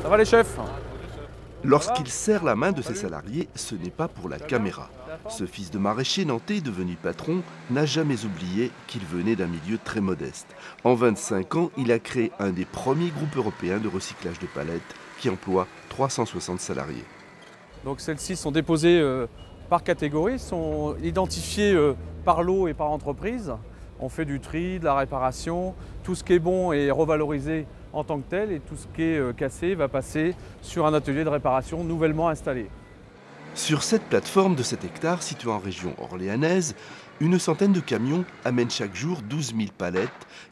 Ça va les chefs? Lorsqu'il serre la main de ses salariés, ce n'est pas pour la caméra. Ce fils de maraîcher nantais devenu patron n'a jamais oublié qu'il venait d'un milieu très modeste. En 25 ans, il a créé un des premiers groupes européens de recyclage de palettes qui emploie 360 salariés. Donc celles-ci sont déposées par catégorie, sont identifiées par lot et par entreprise. On fait du tri, de la réparation, tout ce qui est bon est revalorisé en tant que tel et tout ce qui est cassé va passer sur un atelier de réparation nouvellement installé. Sur cette plateforme de 7 hectares située en région orléanaise, une centaine de camions amènent chaque jour 12 000 palettes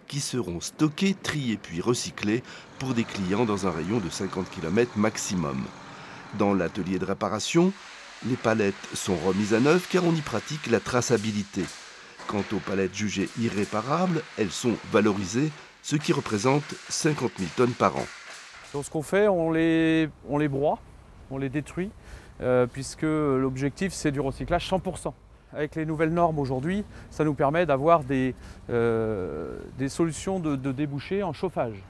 qui seront stockées, triées puis recyclées pour des clients dans un rayon de 50 km maximum. Dans l'atelier de réparation, les palettes sont remises à neuf car on y pratique la traçabilité. Quant aux palettes jugées irréparables, elles sont valorisées, ce qui représente 50 000 tonnes par an. Donc ce qu'on fait, on les broie, on les détruit, puisque l'objectif c'est du recyclage 100%. Avec les nouvelles normes aujourd'hui, ça nous permet d'avoir des solutions de débouchés en chauffage.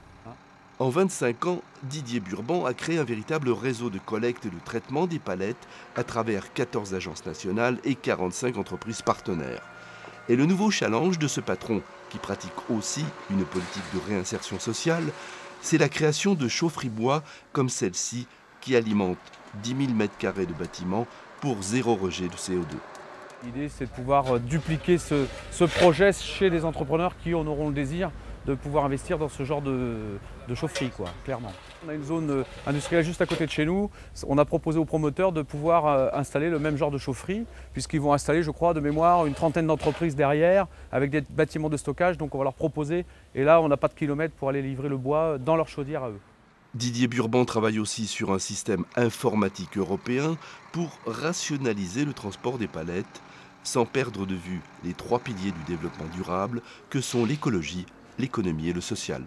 En 25 ans, Didier Burban a créé un véritable réseau de collecte et de traitement des palettes à travers 14 agences nationales et 45 entreprises partenaires. Et le nouveau challenge de ce patron, qui pratique aussi une politique de réinsertion sociale, c'est la création de chaufferies bois comme celle-ci qui alimente 10 000 m² de bâtiments pour zéro rejet de CO2. L'idée c'est de pouvoir dupliquer ce projet chez les entrepreneurs qui en auront le désir de pouvoir investir dans ce genre de chaufferie, clairement. On a une zone industrielle juste à côté de chez nous. On a proposé aux promoteurs de pouvoir installer le même genre de chaufferie, puisqu'ils vont installer, je crois, de mémoire, une trentaine d'entreprises derrière, avec des bâtiments de stockage. Donc on va leur proposer, et là on n'a pas de kilomètres pour aller livrer le bois dans leur chaudière à eux. Didier Burban travaille aussi sur un système informatique européen pour rationaliser le transport des palettes, sans perdre de vue les 3 piliers du développement durable que sont l'écologie, l'économie et le social.